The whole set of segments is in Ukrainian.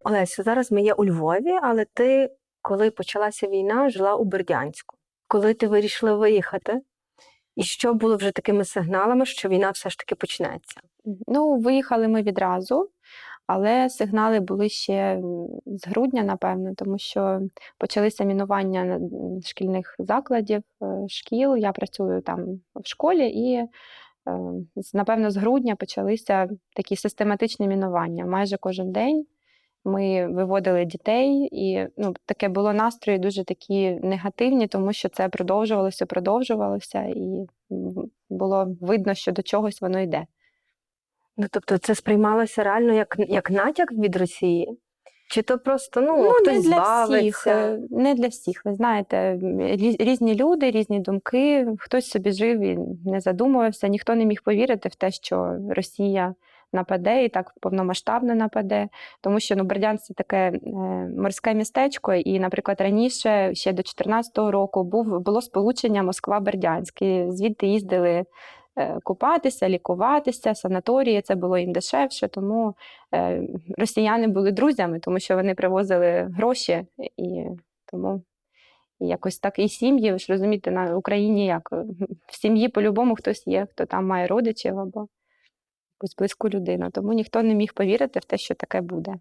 Олесю, зараз ми є у Львові, але ти, коли почалася війна, жила у Бердянську. Коли ти вирішила виїхати, і що було вже такими сигналами, що війна все ж таки почнеться? Ну, виїхали ми відразу, але сигнали були ще з грудня, напевно, тому що почалися мінування шкільних закладів, шкіл. Я працюю там в школі, і, напевно, з грудня почалися такі систематичні мінування. Майже кожен день ми виводили дітей, і таке було настрої дуже такі негативні, тому що це продовжувалося, і було видно, що до чогось воно йде. Ну, тобто це сприймалося реально як натяк від Росії? Чи то просто, хтось збавиться? Не для всіх, ви знаєте, різні люди, різні думки, хтось собі жив і не задумувався, ніхто не міг повірити в те, що Росія нападе і так повномасштабно нападе, тому що Бердянськ – це таке морське містечко, і, наприклад, раніше, ще до 2014 року, було сполучення Москва-Бердянськ, і звідти їздили купатися, лікуватися, санаторії, це було їм дешевше, тому росіяни були друзями, тому що вони привозили гроші, і тому якось так і сім'ї, ви ж розумієте, на Україні як, в сім'ї по-любому хтось є, хто там має родичів або якусь близьку людину, тому ніхто не міг повірити в те, що таке буде.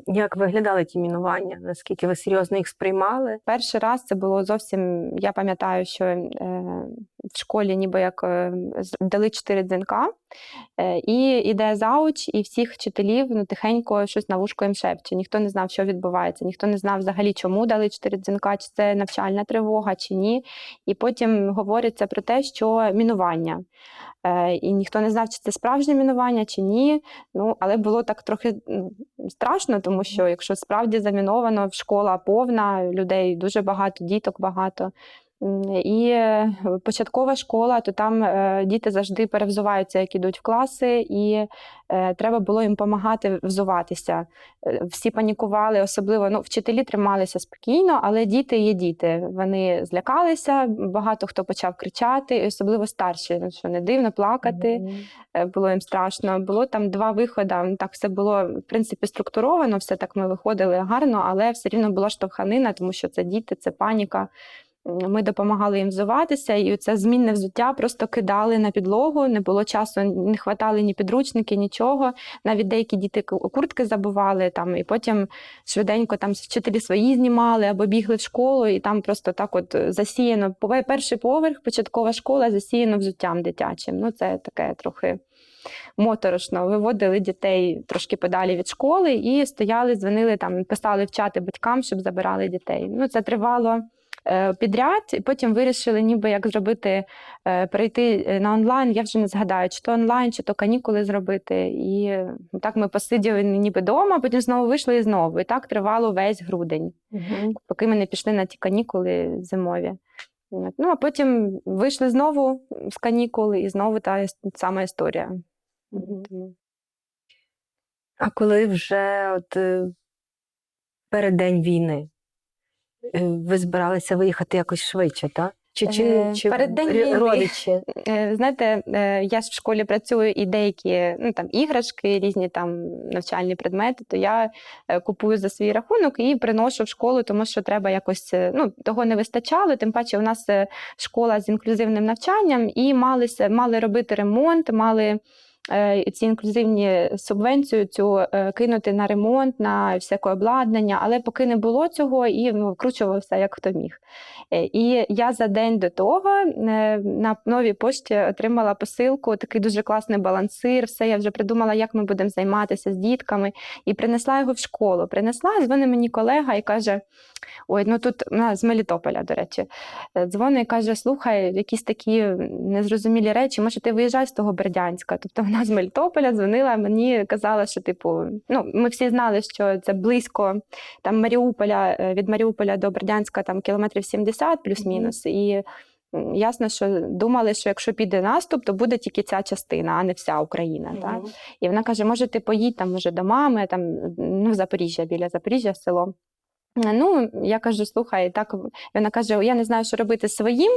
Як виглядали ті мінування? Наскільки ви серйозно їх сприймали? Перший раз це було зовсім, я пам'ятаю, що в школі ніби як дали 4 дзвінка, і іде зауч, і всіх вчителів тихенько щось на вушко їм шепче. Ніхто не знав, що відбувається, ніхто не знав взагалі, чому дали 4 дзвінка, чи це навчальна тривога, чи ні. І потім говориться про те, що мінування. І ніхто не знав, чи це справжнє мінування, чи ні. Але було так трохи страшно, тому що якщо справді заміновано, школа повна, людей дуже багато, діток багато. І початкова школа, то там діти завжди перевзуваються, як ідуть в класи, і треба було їм допомагати взуватися. Всі панікували, особливо, вчителі трималися спокійно, але діти є діти. Вони злякалися, багато хто почав кричати, і особливо старші, що не дивно, плакати, було їм страшно. Було там 2 виходи, так все було, в принципі, структуровано, все так ми виходили гарно, але все рівно була штовханина, тому що це діти, це паніка. Ми допомагали їм взуватися, і це змінне взуття просто кидали на підлогу, не було часу, не хватали ні підручники, нічого. Навіть деякі діти куртки забували, і потім швиденько вчителі свої знімали або бігли в школу, і там просто так от засіяно, перший поверх, початкова школа, засіяно взуттям дитячим. Це таке трохи моторошно. Виводили дітей трошки подалі від школи і стояли, дзвонили, писали в чати батькам, щоб забирали дітей. Це тривало підряд, і потім вирішили ніби як зробити, перейти на онлайн, я вже не згадаю, чи то онлайн, чи то канікули зробити. І так ми посиділи ніби вдома, потім знову вийшли і знову. І так тривало весь грудень, поки ми не пішли на ті канікули зимові. А потім вийшли знову з канікул, і знову та сама історія. А коли вже переддень війни, ви збиралися виїхати якось швидше, так? Чи переддень родичі? Знаєте, я ж в школі працюю, і деякі іграшки, різні навчальні предмети, то я купую за свій рахунок і приношу в школу, тому що треба якось, того не вистачало, тим паче у нас школа з інклюзивним навчанням, і мали робити ремонт, мали ці інклюзивні субвенцію цю кинути на ремонт, на всяке обладнання, але поки не було цього, і вкручувався як хто міг. І я за день до того на новій пошті отримала посилку, такий дуже класний балансир, все, я вже придумала, як ми будемо займатися з дітками, і принесла його в школу. Дзвонить мені колега і каже, тут з Мелітополя, до речі, дзвонить і каже, слухай, якісь такі незрозумілі речі, може ти виїжджай з того Бердянська? Тобто вона з Мелітополя дзвонила мені, казала, що ми всі знали, що це близько від Маріуполя до Бердянська кілометрів 70 плюс-мінус, і ясно, що думали, що якщо піде наступ, то буде тільки ця частина, а не вся Україна. Так? І вона каже, може ти поїдь може до мами, в Запоріжжя, біля Запоріжжя село. Я кажу, слухай, так, вона каже, я не знаю, що робити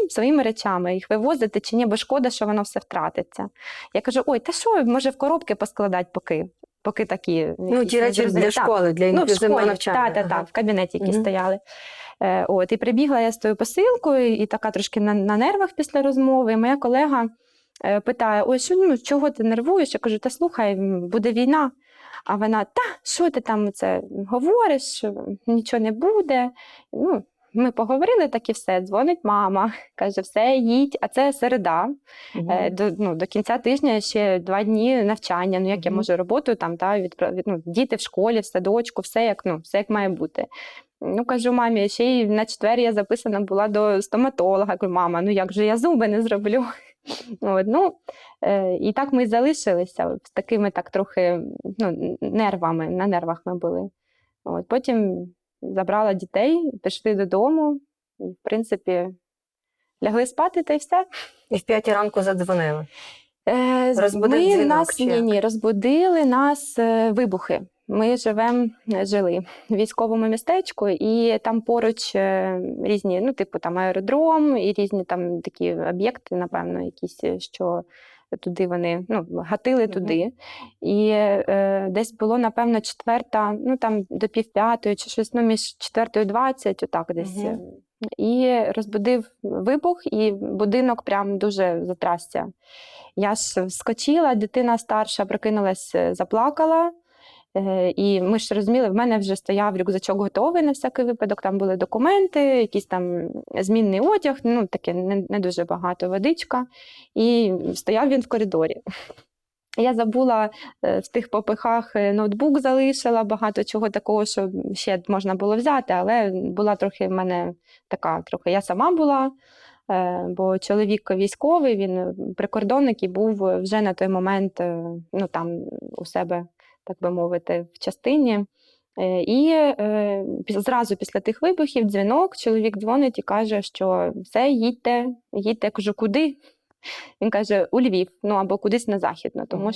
своїми речами, їх вивозити чи ні, бо шкода, що воно все втратиться. Я кажу, та що, може в коробки поскладати поки. поки такі. Ну, ті речі для школи, для інклюзивного навчання. Так, в кабінеті, які стояли. От, і прибігла я з тою посилкою, і така трошки на нервах після розмови. І моя колега питає: ой, чого ти нервуєш? Я кажу: та слухай, буде війна. А вона: та, що ти там це говориш, нічого не буде. Ну, ми поговорили, так і все. Дзвонить мама, каже: все, їдь. А це середа. До кінця тижня ще 2 дні навчання. Ну, як я можу роботу там, діти в школі, в садочку, все як має бути. Ну, кажу мамі, ще й на четвер я записана була до стоматолога. Кажу: мама, ну як же я зуби не зроблю? От, і так ми залишилися з такими так трохи нервами, на нервах ми були. От, потім забрала дітей, пішли додому, і, в принципі, лягли спати, та й все. І в 5 ранку задзвонили? Розбудив дзвінок? Розбудили нас вибухи. Ми жили в військовому містечку, і там поруч різні, там аеродром і різні там такі об'єкти, напевно, якісь, що туди вони гатили туди. І десь було, напевно, 4:00, там до 4:30 чи щось, між 4:20, отак десь. І розбудив вибух, і будинок прям дуже затрасся. Я ж вскочила, дитина старша прокинулась, заплакала. І ми ж розуміли, в мене вже стояв рюкзачок готовий на всякий випадок, там були документи, якийсь там змінний одяг, таке не дуже багато, водичка. І стояв він в коридорі. Я забула в тих попихах, ноутбук залишила, багато чого такого, що ще можна було взяти, але була трохи в мене така, я сама була, бо чоловік військовий, він прикордонник і був вже на той момент там у себе, так би мовити, в частині. І зразу після тих вибухів дзвінок, чоловік дзвонить і каже, що все, їдьте. Я кажу: куди? Він каже: у Львів, або кудись на Західну, тому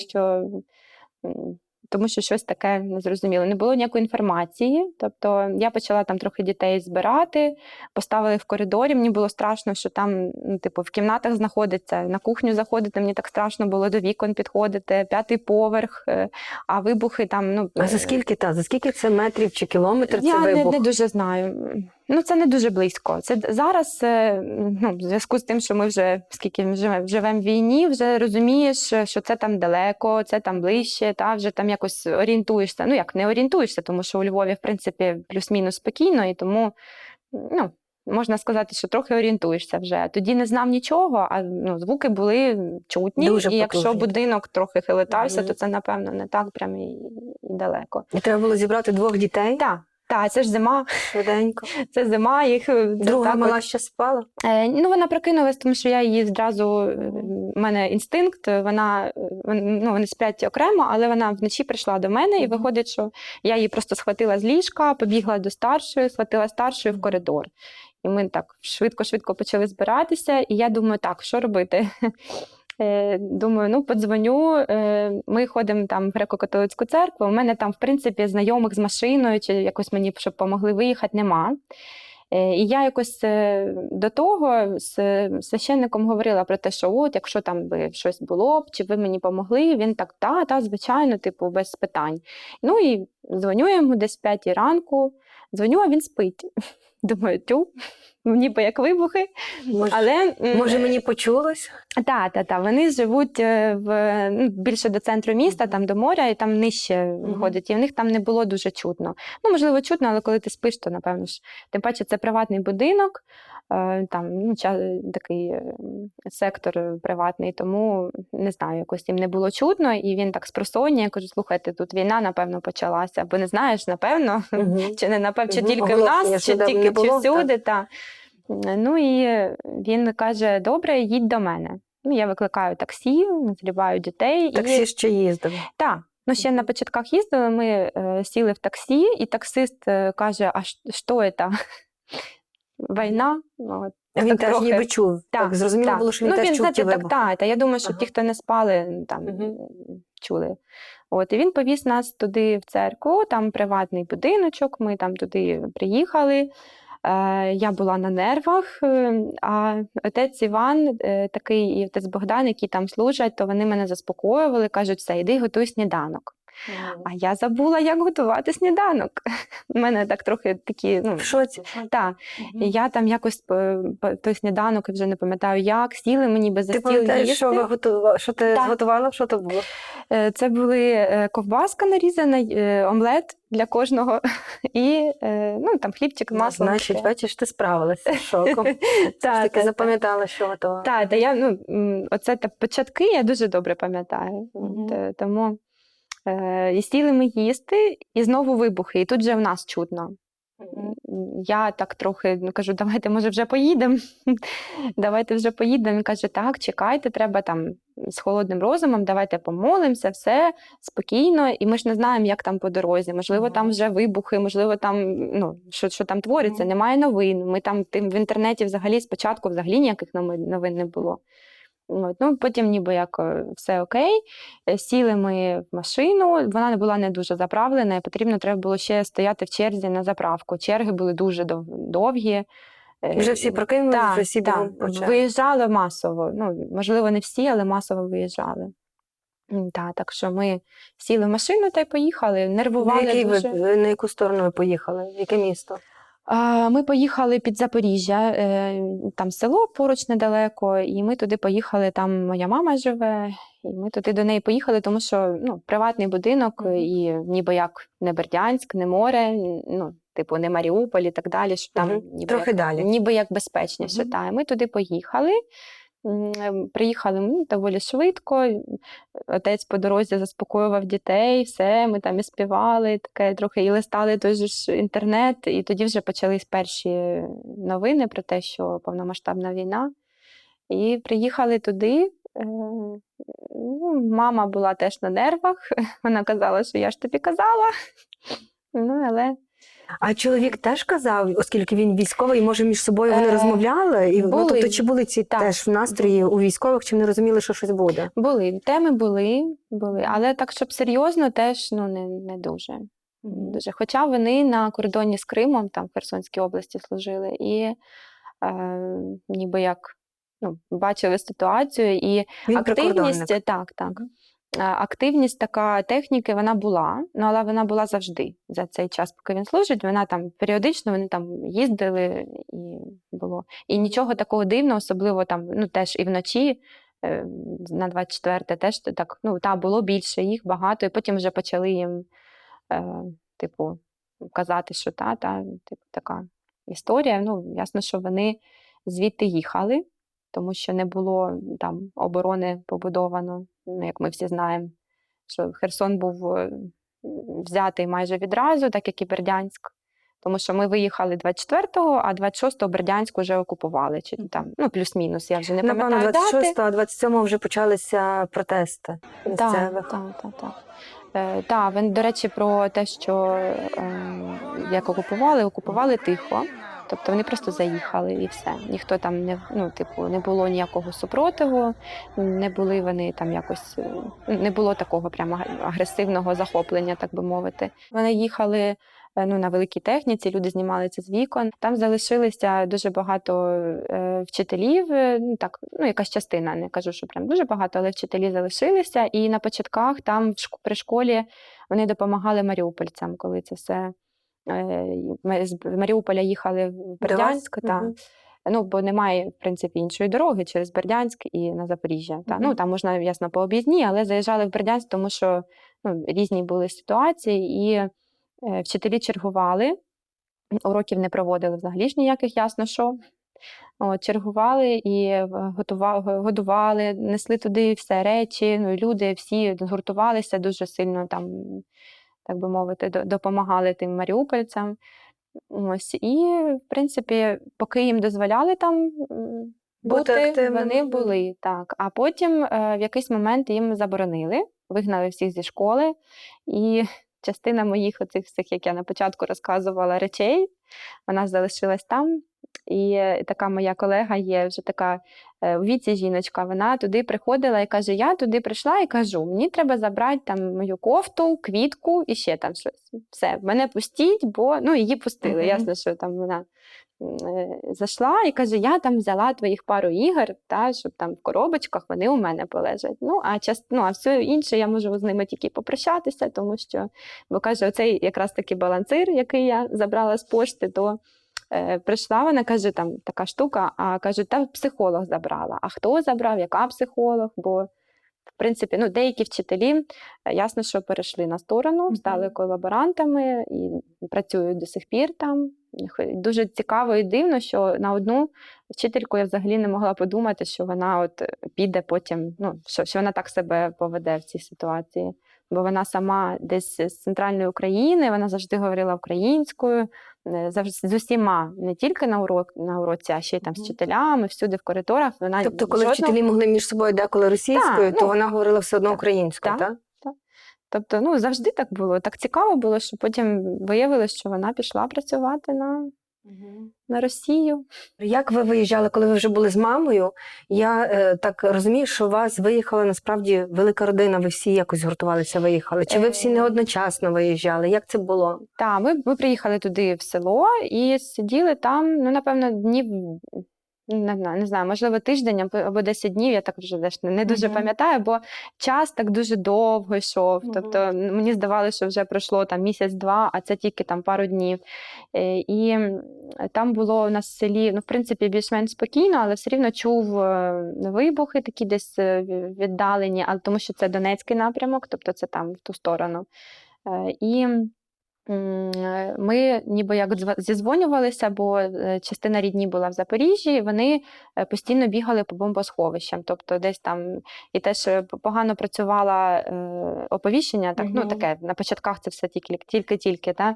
що щось таке незрозуміле. Не було ніякої інформації, тобто я почала там трохи дітей збирати, поставили в коридорі, мені було страшно, що там, в кімнатах знаходиться, на кухню заходити, мені так страшно було до вікон підходити, 5-й поверх, а вибухи там, А за скільки це метрів чи кілометр це вибух? Я не дуже знаю. Це не дуже близько. Це зараз, в зв'язку з тим, що ми вже, скільки живемо в війні, вже розумієш, що це там далеко, це там ближче, вже там якось орієнтуєшся. Як не орієнтуєшся, тому що у Львові, в принципі, плюс-мінус спокійно, і тому, можна сказати, що трохи орієнтуєшся вже. Тоді не знав нічого, а звуки були чутні, дуже і якщо потужні. Будинок трохи хилитався, то це, напевно, не так прям і далеко. І треба було зібрати 2 дітей? Так, це ж зима. Швиденько. Це зима, Друга мала ще спала? Вона прокинулась, тому що я її зразу, в мене інстинкт, вони сплять окремо, але вона вночі прийшла до мене, і виходить, що я її просто схватила з ліжка, побігла до старшої, схватила старшою в коридор. І ми так швидко-швидко почали збиратися, і я думаю, так, що робити? Думаю, подзвоню, ми ходимо там в греко-католицьку церкву, у мене там, в принципі, знайомих з машиною, чи якось мені, щоб помогли виїхати, нема. І я якось до того з священником говорила про те, що якщо там би щось було б, чи ви мені помогли, він так, звичайно, без питань. І дзвоню йому десь в 5-й ранку, дзвоню, а він спить. Думаю, ніби як вибухи. Може, мені почулось? Так. Вони живуть більше до центру міста, там до моря, і там нижче виходить. І в них там не було дуже чутно. Можливо, чутно, але коли ти спиш, то, напевно ж. Тим паче, це приватний будинок, там такий сектор приватний, тому, не знаю, якось їм не було чутно. І він так спросоння, я кажу: слухайте, тут війна, напевно, почалася. Бо не знаєш, напевно, чи не напевно, чи тільки в нас, чи тільки чи всюди. І він каже: добре, їдь до мене. Я викликаю таксі, зліваю дітей. Таксі ще їздив? Так. Ще на початках їздили, ми сіли в таксі, і таксист каже: а що це? Війна? А він теж ніби чув. Так, зрозуміло було, що він теж чув ті вибухи. Я думаю, що ті, хто не спали, там чули. І він повіз нас туди в церкву, там приватний будиночок, ми там туди приїхали. Я була на нервах, а отець Іван такий і отець Богдан, які там служать, то вони мене заспокоювали, кажуть: все, йди, готуй сніданок. А я забула, як готувати сніданок. У мене так трохи такі, В шоці. так. І я там якось той сніданок, вже не пам'ятаю як, сіли мені без за Ти стіл пам'ятаєш, їсти. що ти Так. зготувала? Що то було? Це були ковбаска нарізана, омлет для кожного і там хлібчик, масло. Значить, бачиш, ти справилася з шоком. Таки запам'ятала, що готувала. Так, оце початки я дуже добре пам'ятаю. Тому і сіли ми їсти, і знову вибухи, і тут вже в нас чутно. Я так трохи кажу, давайте, може, вже поїдемо. Давайте вже поїдемо. Він каже, так, чекайте, треба там з холодним розумом, давайте помолимося, все спокійно. І ми ж не знаємо, як там по дорозі. Можливо, там вже вибухи, можливо, там, що там твориться, немає новин. Ми там в інтернеті взагалі спочатку ніяких новин не було. Потім ніби як все окей. Сіли ми в машину, вона не була не дуже заправлена, і треба було ще стояти в черзі на заправку. Черги були дуже довгі. Вже всі прокинули, вже всі бігом почали. Виїжджали масово. Можливо, не всі, але масово виїжджали. Так що ми сіли в машину та й поїхали, нервували дуже. На яку сторону ви поїхали? В яке місто? Ми поїхали під Запоріжжя, там село поруч недалеко, і ми туди поїхали, там моя мама живе, і ми туди до неї поїхали, тому що приватний будинок, і ніби як не Бердянськ, не море, не Маріуполь і так далі, що там трохи далі. Ніби як безпечніше. І ми туди поїхали. Приїхали ми доволі швидко, отець по дорозі заспокоював дітей, все, ми там і співали, таке трохи і листали той же ж інтернет, і тоді вже почались перші новини про те, що повномасштабна війна. І приїхали туди, мама була теж на нервах, вона казала, що я ж тобі казала, але... А чоловік теж казав, оскільки він військовий, може між собою вони розмовляли? І, тобто, чи були ці теж настрої у військових, чи вони розуміли, що щось буде? Були, теми були, але так, щоб серйозно, теж не дуже. Хоча вони на кордоні з Кримом, там в Херсонській області служили, і ніби як бачили ситуацію, і він активність, активність така техніки, вона була, але вона була завжди за цей час, поки він служить. Вона там періодично, вони там їздили, і було. І нічого такого дивного, особливо там, теж і вночі, на 24-те теж так, було більше їх, багато, і потім вже почали їм, казати, що така історія. Ясно, що вони звідти їхали, тому що не було там оборони побудовано, як ми всі знаємо, що Херсон був взятий майже відразу, так як і Бердянськ. Тому що ми виїхали 24-го, а 26-го Бердянськ вже окупували. Чи там, плюс-мінус, я вже не пам'ятаю дати. 26-го, а 27-го вже почалися протести місцевих. Так, до речі, про те, що як окупували тихо. Тобто вони просто заїхали і все. Ніхто там не було ніякого супротиву, не були вони там якось, не було такого прямо агресивного захоплення, так би мовити. Вони їхали на великій техніці, люди знімали це з вікон. Там залишилися дуже багато вчителів, якась частина, не кажу, що прям дуже багато, але вчителі залишилися. І на початках там при школі вони допомагали маріупольцям, коли це все. Ми з Маріуполя їхали в Бердянськ, бо немає, в принципі, іншої дороги через Бердянськ і на Запоріжжя. Там можна, ясно, по об'їзній, але заїжджали в Бердянськ, тому що різні були ситуації, і вчителі чергували, уроків не проводили взагалі ж ніяких, ясно, що. Чергували і годували, несли туди все речі, люди всі згуртувалися дуже сильно там, так би мовити, допомагали тим маріупольцям. І, в принципі, поки їм дозволяли там бути, вони були. Так. А потім в якийсь момент їм заборонили, вигнали всіх зі школи. І частина моїх оцих всіх, як я на початку розказувала, речей, вона залишилась там. І така моя колега є, вже така у віці жіночка, вона туди приходила і каже, я туди прийшла і кажу, мені треба забрати там мою кофту, квітку і ще там щось. Все, мене пустіть, бо, ну, її пустили, ясно, що там вона зайшла і каже, я там взяла твоїх пару ігор, та, щоб там в коробочках вони у мене полежать. А все інше я можу з ними тільки попрощатися, тому що, бо каже, оцей якраз таки балансир, який я забрала з пошти, то прийшла вона, каже, там така штука, а каже, та психолог забрала. А хто забрав, яка психолог? Бо, в принципі, ну, деякі вчителі, ясно, що перейшли на сторону, стали колаборантами і працюють до сих пір там. Дуже цікаво і дивно, що на одну вчительку я взагалі не могла подумати, що вона от піде потім, ну, що вона так себе поведе в цій ситуації. Бо вона сама десь з центральної України, вона завжди говорила українською, з усіма, не тільки на уроці, а ще й там з вчителями, всюди в коридорах. Вона тобто, коли вчителі могли між собою деколи російською, то вона говорила все одно українською, так? Так. Тобто, ну, завжди так було. Так цікаво було, що потім виявилось, що вона пішла працювати на Росію. Як ви виїжджали, коли ви вже були з мамою? Я так розумію, що у вас виїхала насправді велика родина, ви всі якось згуртувалися, виїхали? Чи ви всі не одночасно виїжджали? Як це було? Так, ми приїхали туди в село і сиділи там, ну, напевно, днів, не знаю, можливо, тиждень або 10 днів, я так вже не дуже пам'ятаю, бо час так дуже довго йшов. Тобто мені здавалося, що вже пройшло там місяць-два, а це тільки там пару днів. І там було у нас в селі, ну, в принципі, більш-менш спокійно, але все рівно чув вибухи такі десь віддалені, але тому що це Донецький напрямок, тобто це там в ту сторону. І ми ніби як зізвонювалися, бо частина рідні була в Запоріжжі, і вони постійно бігали по бомбосховищам. Тобто десь там і теж погано працювало оповіщення, так, ну таке, на початках це все тільки-тільки, так?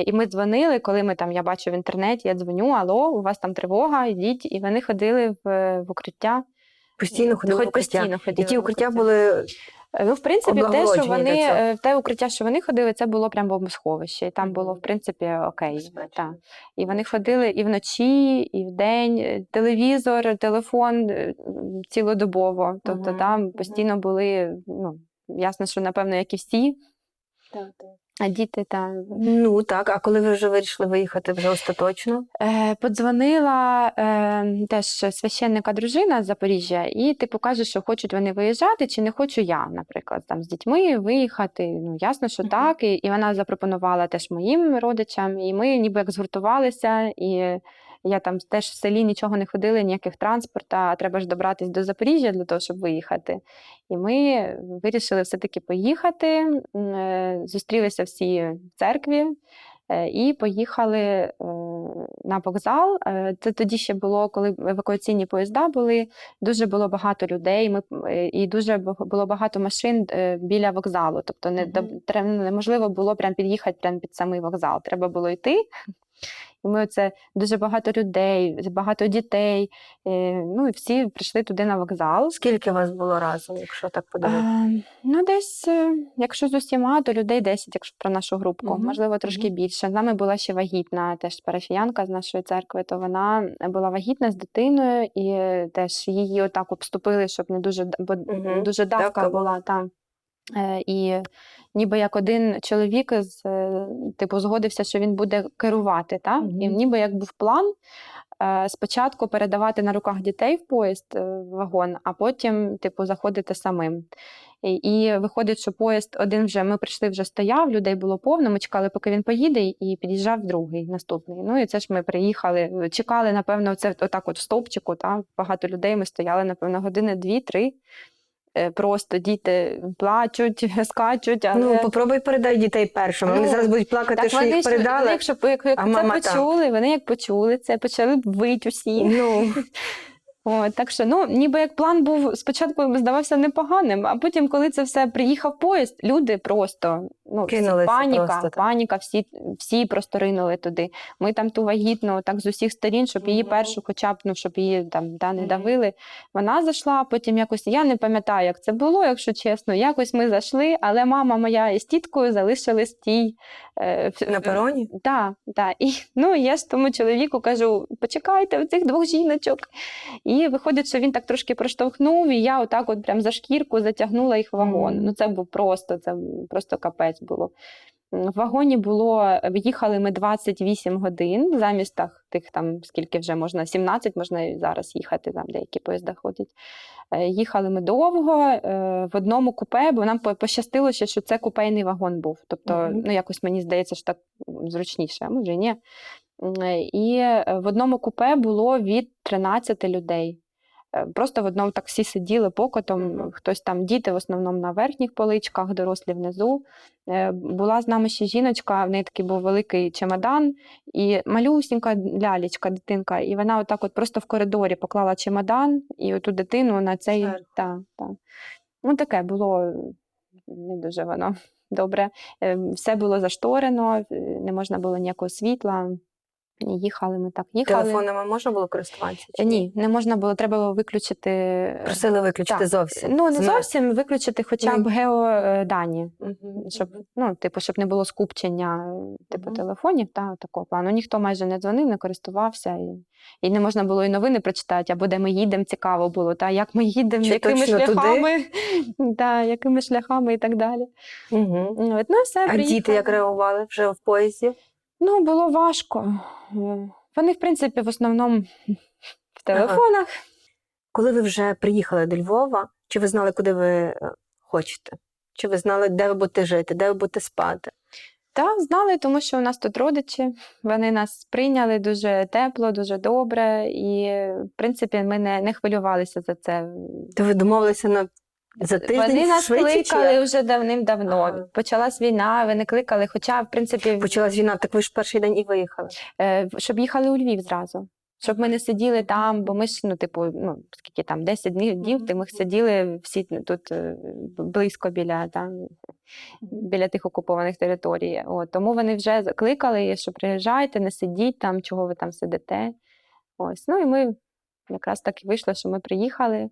І ми дзвонили, коли я бачу в інтернеті, я дзвоню, алло, у вас там тривога, йдіть. І вони ходили в укриття. Постійно ходили в укриття. І ті укриття були... Ну, в принципі, те укриття, що вони ходили, це було прямо бомбосховище. І там було, в принципі, окей. Так. І вони ходили і вночі, і вдень. Телевізор, телефон цілодобово. Тобто там постійно були, ну, ясно, що, напевно, як і всі. Так. А діти там... Ну, так. А коли ви вже вирішили виїхати вже остаточно? Подзвонила теж священника дружина з Запоріжжя і каже, що хочуть вони виїжджати, чи не хочу я, наприклад, там з дітьми виїхати. Ну, ясно, що так. І вона запропонувала теж моїм родичам, і ми ніби як згуртувалися, і я там теж в селі нічого не ходила, ніяких транспорту, а треба ж добратися до Запоріжжя для того, щоб виїхати. І ми вирішили все-таки поїхати, зустрілися всі в церкві і поїхали на вокзал. Це тоді ще було, коли евакуаційні поїзда були, дуже було багато людей, і дуже було багато машин біля вокзалу. Тобто неможливо було прям під'їхати прямо під самий вокзал, треба було йти. І ми оце дуже багато людей, багато дітей, ну і всі прийшли туди на вокзал. Скільки вас було разом, якщо так подивитися? Ну десь, якщо з усіма, то людей 10, якщо про нашу групку, можливо, трошки більше. З нами була ще вагітна, теж парафіянка з нашої церкви, то вона була вагітна з дитиною, і теж її отак обступили, щоб не дуже, бо дуже давка була там. І ніби як один чоловік згодився, що він буде керувати, так? І ніби як був план спочатку передавати на руках дітей в поїзд, в вагон, а потім заходити самим. І виходить, що поїзд один вже, ми прийшли, вже стояв, людей було повно, ми чекали, поки він поїде, і під'їжджав другий, наступний. Ну і це ж ми приїхали, чекали, напевно, це отак от в стовпчику, так? Багато людей, ми стояли, напевно, години 2-3. Просто діти плачуть, скачуть. Але... Ну, попробуй передай дітей першим. Вони зараз будуть плакати, так, що їх передали, вони як почули це, почали вити усі. Так що, ніби як план був, спочатку здавався непоганим, а потім, коли це все приїхав поїзд, люди просто ну, Кинулися паніка, просто, так? паніка, всі просто ринули туди. Ми там ту вагітну так з усіх сторін, щоб її першу хоча б, ну, щоб її там не давили. Вона зайшла, потім якось, я не пам'ятаю, як це було, якщо чесно, якось ми зайшли, але мама моя із тіткою залишились в тій... На пероні? Так, так. І ну, я ж тому чоловіку кажу, почекайте цих двох жіночок. І виходить, що він так трошки проштовхнув, і я отак от прям за шкірку затягнула їх в вагон. Ну, це просто капець було. В вагоні їхали ми 28 годин, замість тих там, скільки вже можна, 17, можна і зараз їхати, там деякі поїзда ходять. Їхали ми довго, в одному купе, бо нам пощастило ще, що це купейний вагон був. Тобто, ну, якось мені здається, що так зручніше, а може і ні. І в одному купе було від 13 людей. Просто в одному так всі сиділи покотом, хтось там, діти в основному на верхніх поличках, дорослі внизу. Була з нами ще жіночка, в неї такий був великий чемодан, і малюсінька лялечка, дитинка, і вона отак от просто в коридорі поклала чемодан, і оту дитину на цей... Ну, таке було не дуже воно добре. Все було зашторено, не можна було ніякого світла. Їхали ми так, їхали. Телефонами можна було користуватися? Ні, не можна було, треба було виключити. Просили виключити зовсім? Ну, не зовсім, виключити хоча б геодані, щоб, ну, типу, щоб не було скупчення телефонів, такого плану. Ніхто майже не дзвонив, не користувався, і не можна було і новини прочитати, або де ми їдемо, цікаво було, як ми їдемо, якими шляхами, якими шляхами і так далі. Ну, все, а діти як реагували вже в поїзді? Ну, було важко. Вони, в принципі, в основному в телефонах. Коли ви вже приїхали до Львова, чи ви знали, куди ви хочете? Чи ви знали, де ви будете жити, де ви будете спати? Так, знали, тому що у нас тут родичі. Вони нас прийняли дуже тепло, дуже добре. І, в принципі, ми не хвилювалися за це. То ви домовилися за тиждень? Вони нас кликали вже давним-давно. Почалась війна, вони кликали, хоча, в принципі... Почалась війна, так ви ж перший день і виїхали? Щоб їхали у Львів зразу. Щоб ми не сиділи там, бо ми ж, скільки там, 10 днів, ми сиділи всі тут близько біля тих окупованих територій. Тому вони вже кликали, що приїжджайте, не сидіть там, чого ви там сидите. Ось, і ми якраз так і вийшло, що ми приїхали.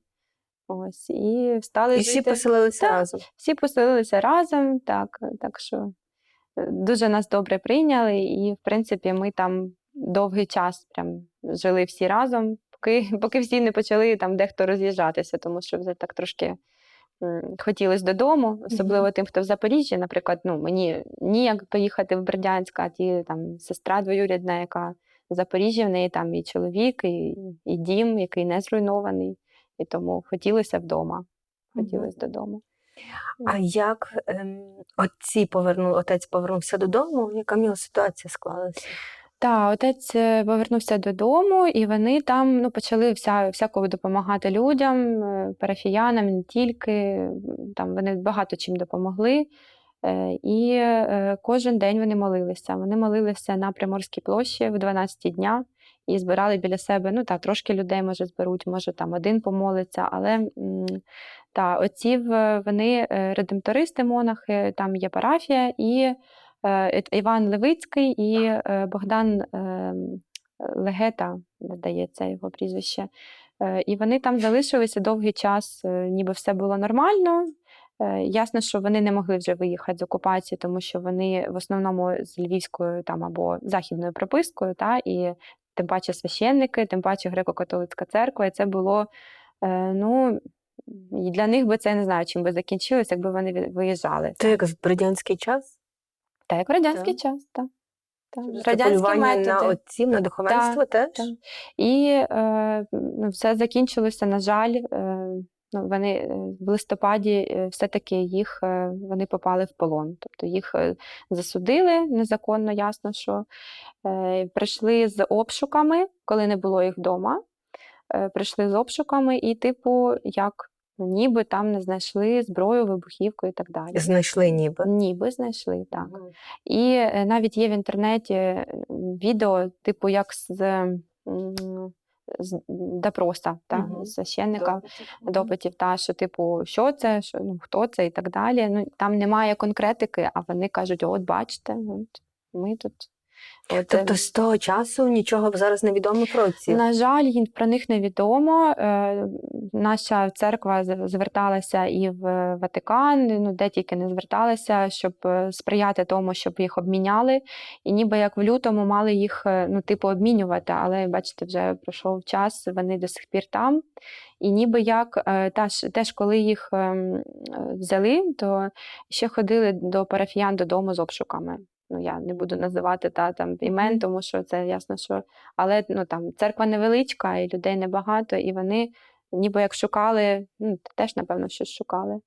Ось, і стали жити. І всі поселилися разом? Всі поселилися разом, так що дуже нас добре прийняли, і, в принципі, ми там довгий час прям жили всі разом, поки всі не почали там дехто роз'їжджатися, тому що вже так трошки хотілося додому, особливо тим, хто в Запоріжжі, наприклад, мені ніяк поїхати в Бердянськ, а там сестра двоюрідна, яка в Запоріжжі, в неї там і чоловік, і дім, який не зруйнований. І тому хотілося вдома, хотілося додому. А як отець повернувся додому? Яка в нього ситуація склалася? Так, отець повернувся додому, і вони там почали всякого допомагати людям, парафіянам, не тільки. Там вони багато чим допомогли. І кожен день вони молилися. Вони молилися на Приморській площі в 12 дня і збирали біля себе, трошки людей, може, зберуть, може, там один помолиться, але отців, вони редемптористи, монахи, там є парафія, і Іван Левицький і Богдан Легета, здається, його прізвище. І вони там залишилися довгий час, ніби все було нормально. Ясно, що вони не могли вже виїхати з окупації, тому що вони в основному з львівською там або західною пропискою, і тим паче священники, тим паче греко-католицька церква, і це було, і для них би це, не знаю, чим би закінчилось, якби вони виїжджали. Це як в радянський час? Так, як в радянський час, так. Радянські методи. На отців, на духовенство теж? Так. І все закінчилося, на жаль, вони в листопаді все-таки вони попали в полон. Тобто їх засудили незаконно, ясно, що прийшли з обшуками, коли не було їх вдома. Прийшли з обшуками і, ніби там не знайшли зброю, вибухівку і так далі. Знайшли ніби? Ніби знайшли, так. І навіть є в інтернеті відео, як допроса священника, Допитів. допитів, що типу, що це, хто це і так далі. Ну, там немає конкретики, а вони кажуть, от бачите, ми тут. Тобто з того часу нічого зараз не відомо про ці? На жаль, про них не відомо. Наша церква зверталася і в Ватикан, де тільки не зверталася, щоб сприяти тому, щоб їх обміняли. І ніби як в лютому мали їх, обмінювати, але, бачите, вже пройшов час, вони до сих пір там. І ніби як теж коли їх взяли, то ще ходили до парафіян додому з обшуками. Я не буду називати там імен, тому що це ясно, що... Але там церква невеличка, і людей небагато, і вони ніби як шукали, теж, напевно, щось шукали.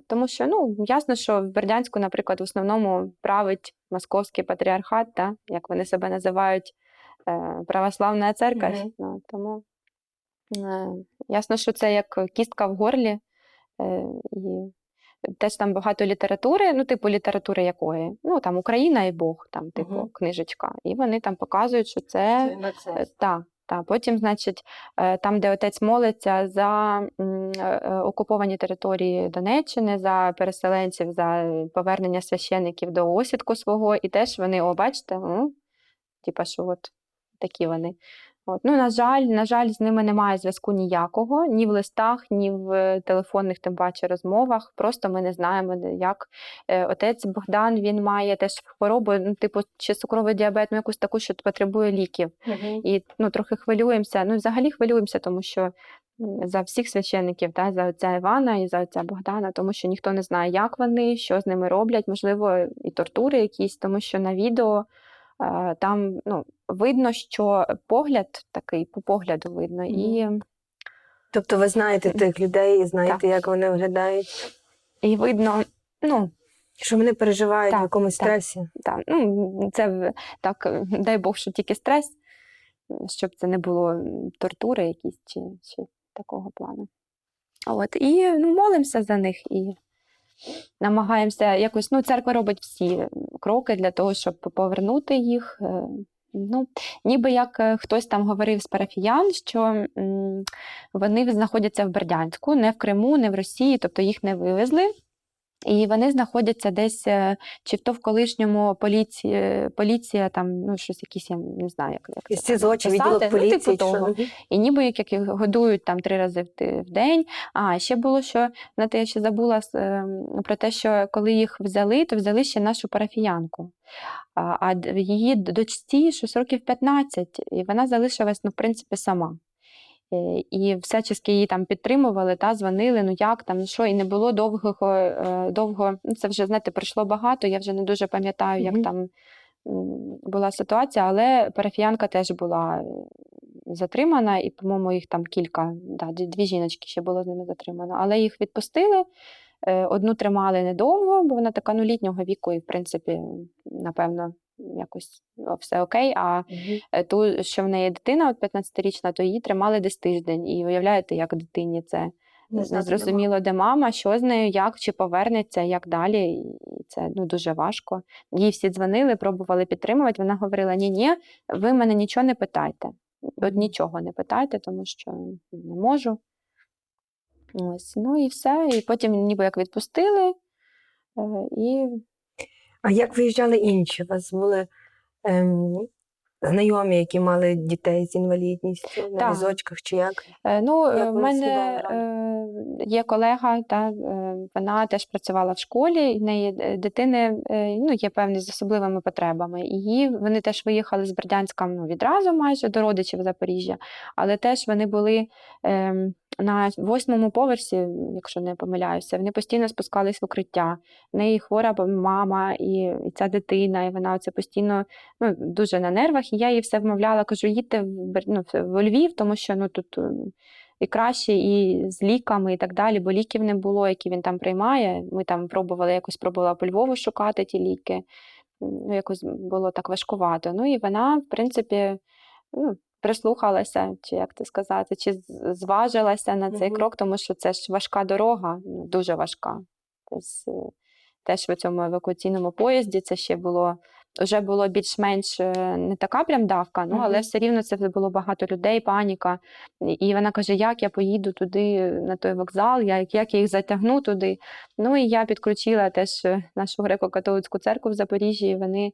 Тому що, ясно, що в Бердянську, наприклад, в основному править Московський патріархат, як вони себе називають, православна церква. Тому ясно, що це як кістка в горлі. І теж там багато літератури, типу літератури якої? Там Україна і Бог, там, типу, книжечка. І вони там показують, що це... Потім, значить, там, де отець молиться за окуповані території Донеччини, за переселенців, за повернення священиків до осідку свого, і теж вони, бачите, типа, що от такі вони. На жаль, з ними немає зв'язку ніякого, ні в листах, ні в телефонних, тим паче, розмовах. Просто ми не знаємо, як. Отець Богдан, він має теж хворобу, чи цукровий діабет, якусь таку, що потребує ліків. І трохи хвилюємося. Взагалі хвилюємося, тому що за всіх священників, за отця Івана і за отця Богдана, тому що ніхто не знає, як вони, що з ними роблять, можливо, і тортури якісь, тому що на відео там видно, що погляд такий, по погляду видно. І... Тобто ви знаєте тих людей і знаєте, як вони виглядають? І видно, що вони переживають в якомусь стресі? Це так, дай Бог, що тільки стрес, щоб це не було тортури якісь чи такого плану. І молимося за них і намагаємося якось, церква робить всі кроки для того, щоб повернути їх. Ніби як хтось там говорив з парафіян, що вони знаходяться в Бердянську, не в Криму, не в Росії, тобто їх не вивезли. І вони знаходяться десь, чи в колишньому поліція, там, щось якісь, я не знаю, як це злочин, відділок поліції. Типу того. І ніби як їх годують там 3 рази в день. Ще було, що, знаєте, я ще забула про те, що коли їх взяли, то взяли ще нашу парафіянку. А її дочці щось років 15, і вона залишилась, в принципі, сама. І всячески її там підтримували, дзвонили, як там, що, і не було довго, це вже, знаєте, пройшло багато, я вже не дуже пам'ятаю, як там була ситуація, але парафіянка теж була затримана, і, по-моєму, їх там кілька, 2 жіночки ще було з ними затримано, але їх відпустили, одну тримали недовго, бо вона така, літнього віку, і, в принципі, напевно, якось все окей, а ту, що в неї дитина, 15-річна, то її тримали десь тиждень. І уявляєте, як дитині це не зрозуміло, де мама, що з нею, як, чи повернеться, як далі. І це дуже важко. Їй всі дзвонили, пробували підтримувати. Вона говорила, ні, ви мене нічого не питайте. Нічого не питайте, тому що не можу. І все. І потім ніби як відпустили. І... А як виїжджали інші? У вас були знайомі, які мали дітей з інвалідністю на візочках чи як? В мене є колега, вона теж працювала в школі, і в неї дитини є певні з особливими потребами. І вони теж виїхали з Бердянська відразу майже до родичів Запоріжжя, але теж вони були на 8-му поверсі, якщо не помиляюся, вони постійно спускались в укриття. В неї хвора мама і ця дитина, і вона оце постійно дуже на нервах. І я їй все вмовляла, кажу, їдьте в Львів, тому що тут і краще, і з ліками, і так далі, бо ліків не було, які він там приймає. Ми там пробувала по Львову шукати ті ліки. Якось було так важкувато. І вона, в принципі, прислухалася, чи як це сказати, чи зважилася на цей крок, тому що це ж важка дорога, дуже важка. Теж в цьому евакуаційному поїзді це ще було вже було більш-менш не така прям давка, ну, але все рівно це було багато людей, паніка. І вона каже, як я поїду туди, на той вокзал, як я їх затягну туди. Ну, і я підключила теж нашу греко-католицьку церкву в Запоріжжі, і вони,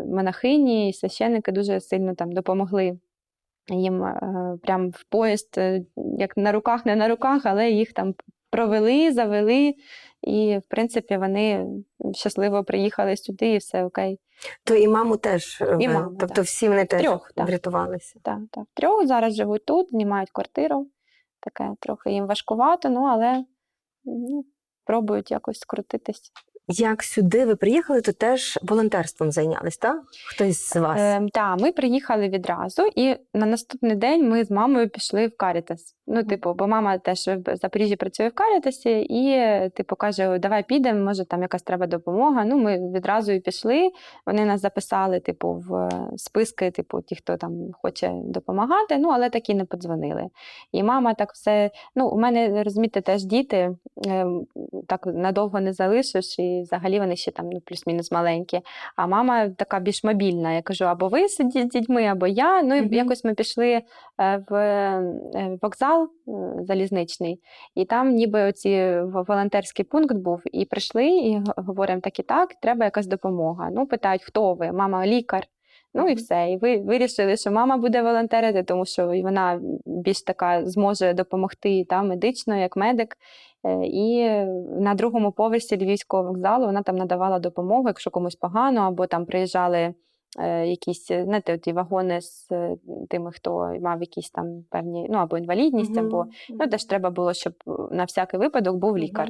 монахині і священники, дуже сильно там допомогли їм прям в поїзд, як на руках, не на руках, але їх там провели, завели, і, в принципі, вони щасливо приїхали сюди, і все окей. То і маму теж, І маму, тобто так. всі вони теж Трьох, так. врятувалися. Так, так. Трьох зараз живуть тут, знімають квартиру. Таке трохи їм важкувато, ну, але пробують якось скрутитись. Як сюди ви приїхали, то теж волонтерством зайнялись, так? Хтось з вас? Так, ми приїхали відразу, і на наступний день ми з мамою пішли в Карітас. Ну, типу, бо мама теж в Запоріжжі працює в Карітасі, і, типу, каже, давай підемо, може, там якась треба допомога. Ну, ми відразу і пішли. Вони нас записали, типу, в списки, типу, ті, хто там хоче допомагати, ну, але такі не подзвонили. І мама так все, ну, у мене, розумієте, теж діти, так надовго не залишиш, і взагалі вони ще там, ну, плюс-мінус маленькі. А мама така більш мобільна. Я кажу, або ви сидіть з дітьми, або я. Ну, і якось ми пішли в вокзал залізничний, і там ніби оці волонтерський пункт був. І прийшли, і говоримо так і так, треба якась допомога. Ну, питають, хто ви? Мама лікар. Ну і все. І ви вирішили, що мама буде волонтерити, тому що вона більш така зможе допомогти там медично, як медик. І на другому поверсі Львівського вокзалу вона там надавала допомогу, якщо комусь погано, або там приїжджали якісь, знаєте, ті вагони з тими, хто мав якісь там певні, ну, або інвалідність, або, ну, теж треба було, щоб на всякий випадок був лікар.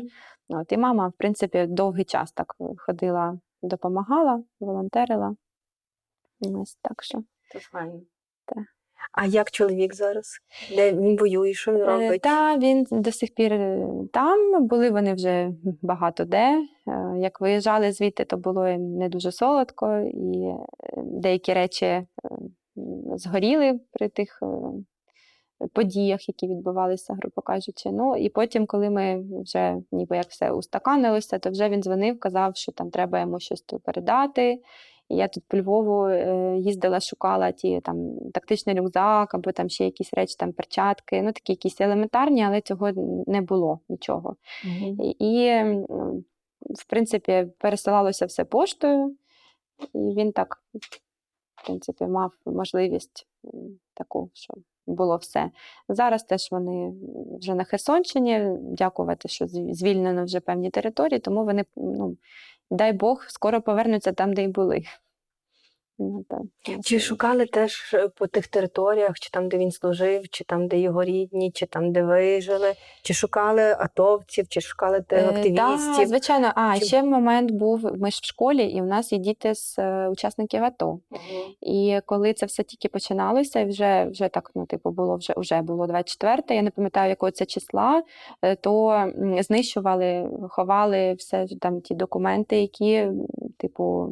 От, і мама, в принципі, довгий час так ходила, допомагала, волонтерила. Ось так що. Це файно. Так. А як чоловік зараз? Де він воює, що він робить? Так, він до сих пір там. Були вони вже багато де. Як виїжджали звідти, то було їм не дуже солодко, і деякі речі згоріли при тих подіях, які відбувалися, грубо кажучи. Ну, і потім, коли ми вже ніби як все устаканилося, то вже він дзвонив, казав, що там треба йому щось тут передати. І я тут по Львову їздила, шукала ті там тактичний рюкзак, або там ще якісь речі, там перчатки, ну такі якісь елементарні, але цього не було нічого. І в принципі, пересилалося все поштою, і він так, в принципі, мав можливість таку, що було все. Зараз теж вони вже на Херсонщині, дякувати, що звільнено вже певні території, тому вони, ну, дай Бог, скоро повернуться там, де й були. Ну, так. Чи шукали теж по тих територіях, чи там, де він служив, чи там, де його рідні, чи там, де ви жили? Чи шукали атовців, чи шукали активістів? Так, звичайно. Ще момент був, ми ж в школі, і в нас є діти з учасників АТО. І коли це все тільки починалося, і вже так, ну, типу, вже було 24, я не пам'ятаю, якого це числа, то знищували, ховали все там ті документи, які, типу,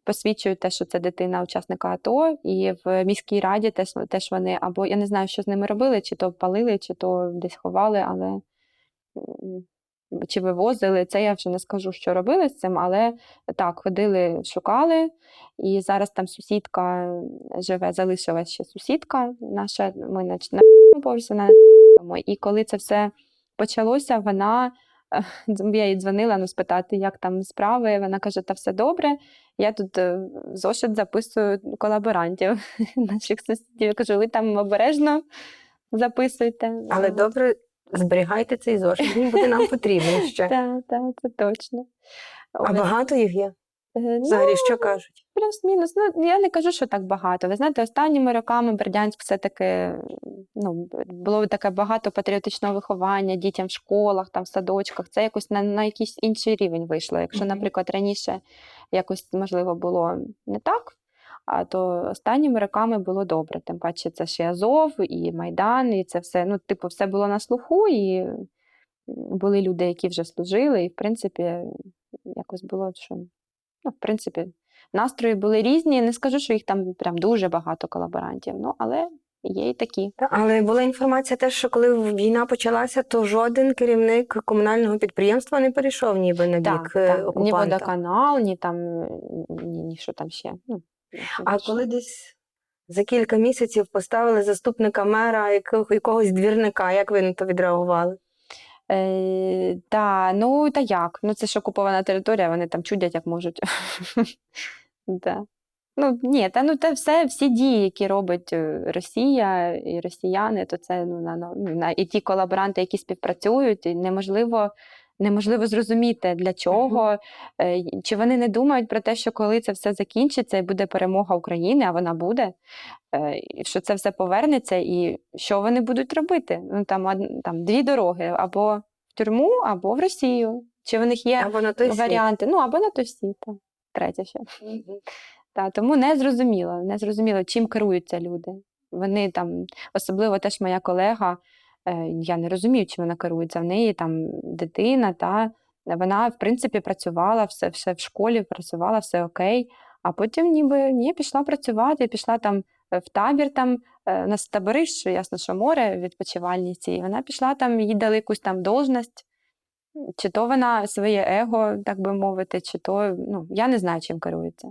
посвідчують те, що це дитина учасника АТО, і в міській раді теж вони, або я не знаю, що з ними робили, чи то палили, чи то десь ховали, але чи вивозили, це я вже не скажу, що робили з цим, але так, ходили, шукали, і зараз там сусідка живе, залишилась ще сусідка наша, ми на поверсі, вона на і коли це все почалося, я їй дзвонила, ну, спитати, як там справи. Вона каже, та все добре. Я тут в зошит записую колаборантів наших сусідів. Я кажу, ви там обережно записуйте. Але добре, зберігайте цей зошит, він буде нам потрібен ще. Так, це точно. А багато їх є? Взагалі, що кажуть? Плюс-мінус. Ну, я не кажу, що так багато. Ви знаєте, останніми роками Бердянськ все-таки, ну, було таке багато патріотичного виховання дітям в школах, там, в садочках. Це якось на якийсь інший рівень вийшло. Якщо, наприклад, раніше якось, можливо, було не так, а то останніми роками було добре. Тим паче це ще Азов, і Майдан, і це все, ну, типу, все було на слуху, і були люди, які вже служили, і, в принципі, якось було, що, ну, в принципі, настрої були різні. Не скажу, що їх там прям дуже багато колаборантів, ну, але Є і такі. Але була інформація теж, що коли війна почалася, то жоден керівник комунального підприємства не перейшов ніби на бік Ні окупанта. водоканал, ні там, ні що там ще. Ну, А коли десь за кілька місяців поставили заступника мера, якогось двірника, як ви на то відреагували? Та як? Ну, це ж окупована територія, вони там чудять, як можуть. Да. Всі дії, які робить Росія і росіяни, то це і ті колаборанти, які співпрацюють, і неможливо зрозуміти, для чого. Чи вони не думають про те, що коли це все закінчиться і буде перемога України, а вона буде, що це все повернеться, і що вони будуть робити? Ну, там дві дороги, або в тюрму, або в Росію. Чи в них є Або на той варіанти? світ. Ну, або на той світ, третє ще. Тому не зрозуміло, чим керуються люди. Вони там, особливо теж моя колега, я не розумію, чим вона керується. В неї там дитина, вона, в принципі, працювала, все в школі працювала, все окей. А потім ніби пішла працювати, пішла там в табір, там, у нас табори, що ясно, що море, відпочивальні ці. І вона пішла там, їй дали якусь там должність. Чи то вона своє его, так би мовити, чи то, я не знаю, чим керується.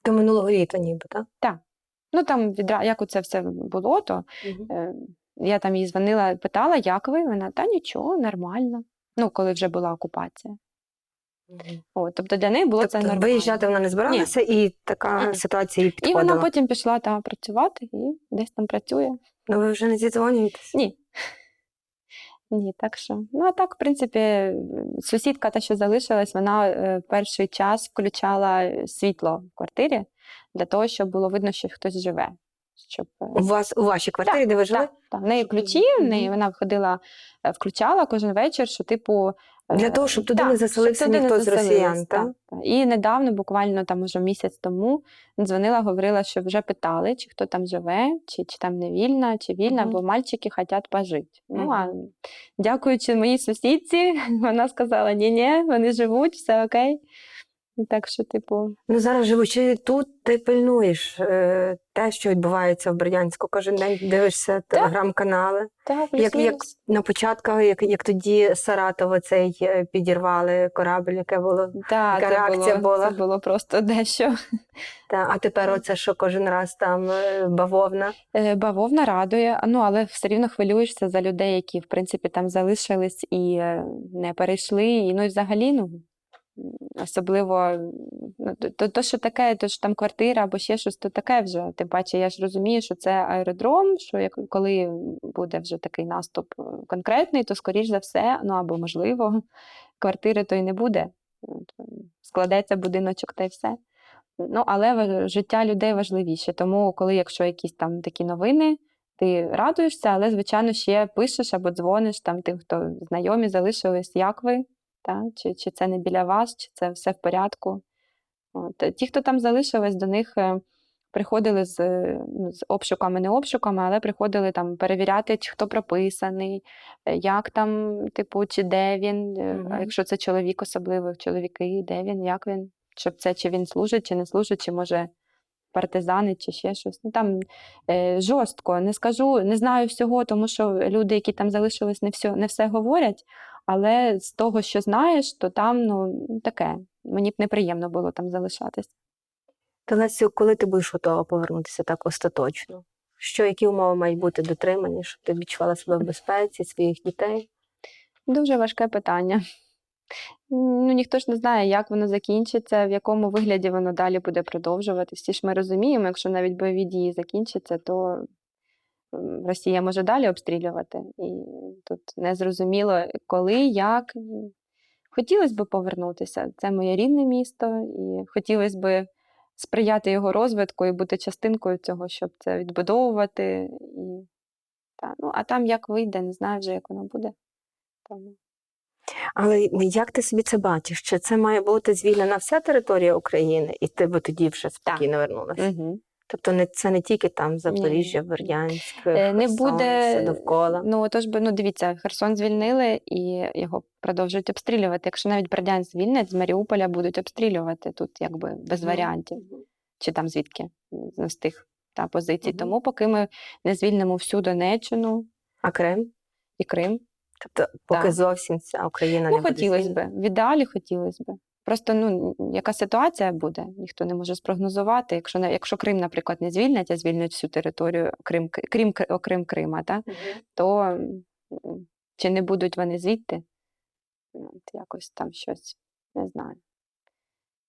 До минулого літа ніби, так? Так. Ну, там, як оце все було, то я там їй дзвонила, питала, як ви? Вона, та нічого, нормально. Ну, коли вже була окупація. Тобто для неї було це нормально. Виїжджати вона не збиралася, і така ситуація їй підходила? І вона потім пішла працювати, і десь там працює. Ну, ви вже не зідзвонюєтесь? Ні, так що. Ну, а так, в принципі, сусідка, та, що залишилась, вона перший час включала світло в квартирі для того, щоб було видно, що хтось живе. У вашій квартирі, де ви жили? Так. В неї ключі, вона входила, включала кожен вечір, що типу... Для того, щоб туди не заселився ніхто з росіян, так? І недавно, буквально там уже місяць тому, дзвонила, говорила, що вже питали, чи хто там живе, чи там не вільна, чи вільна, бо мальчики хочуть пожити. Ну, а дякуючи моїй сусідці, вона сказала, ні, вони живуть, все окей. Так що, типу... Ну, зараз живучи тут, ти пильнуєш те, що відбувається в Бердянську. Кожен день дивишся телеграм-канали. Так, як на початку, як тоді Саратово цей підірвали корабль, яке було, яка реакція була. Це було просто дещо. А тепер оце, що кожен раз там бавовна? Бавовна радує, але все рівно хвилюєшся за людей, які, в принципі, там залишились і не перейшли. І взагалі, особливо, то, що таке, то що там квартира або ще щось, то таке вже. Тим паче, я ж розумію, що це аеродром, що коли буде вже такий наступ конкретний, то, скоріш за все, або, можливо, квартири то й не буде. Складеться будиночок та й все. Але життя людей важливіше. Тому, якщо якісь там такі новини, ти радуєшся, але, звичайно, ще пишеш або дзвониш там тим, хто знайомі залишились, як ви? Чи це не біля вас, чи це все в порядку. Ті, хто там залишились, до них приходили з обшуками, не обшуками, але приходили там перевіряти, чи хто прописаний, як там, типу, чи де він, якщо це чоловік особливо, чоловіки, де він, як він, чи він служить, чи не служить, чи може партизани, чи ще щось. Там жорстко, не скажу, не знаю всього, тому що люди, які там залишились, не все говорять. Але з того, що знаєш, то там, таке. Мені б неприємно було там залишатись. Лесю, коли ти будеш готова повернутися так остаточно? Які умови мають бути дотримані, щоб ти відчувала себе в безпеці, своїх дітей? Дуже важке питання. Ніхто ж не знає, як воно закінчиться, в якому вигляді воно далі буде продовжуватися. Всі ж ми розуміємо, якщо навіть бойові дії закінчаться, то Росія може далі обстрілювати. І тут незрозуміло, коли, як. Хотілося б повернутися. Це моє рідне місто, і хотілося б сприяти його розвитку і бути частинкою цього, щоб це відбудовувати. А там як вийде, не знаю вже, як воно буде. Але як ти собі це бачиш? Чи це має бути звільнена вся територія України, і ти б тоді вже спокійно вернулася? Тобто це не тільки там Запоріжжя, Бердянськ, Херсон, все довкола. Дивіться, Херсон звільнили і його продовжують обстрілювати. Якщо навіть Бердянськ звільнять, з Маріуполя будуть обстрілювати тут якби без варіантів. Чи там звідки? З тих позицій. Тому поки ми не звільнимо всю Донеччину. А Крим? І Крим. Тобто поки зовсім ця Україна не буде хотілося б. В ідеалі хотілося б. Просто, яка ситуація буде, ніхто не може спрогнозувати. Якщо Крим, наприклад, не звільнять, а звільнять всю територію, окрім Крима, то чи не будуть вони звідти? Якось там щось, не знаю.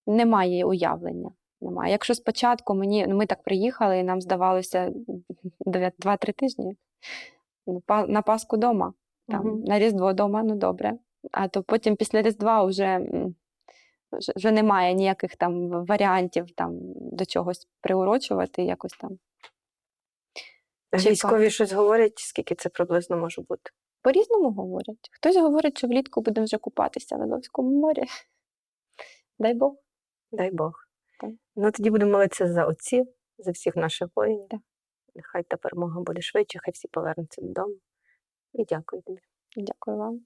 Немає уявлення. Немає. Якщо спочатку ми так приїхали, і нам здавалося 2-3 тижні на Пасху вдома, на Різдво вдома, добре. А то потім після Різдва вже немає ніяких там варіантів до чогось приурочувати, якось там. Військові щось говорять, скільки це приблизно може бути? По-різному говорять. Хтось говорить, що влітку будемо вже купатися в Азовському морі. Дай Бог. Дай Бог. Так. Тоді будемо молитися за отців, за всіх наших воїнів. Так. Нехай та перемога буде швидше, хай всі повернуться додому. І дякую тобі. Дякую вам.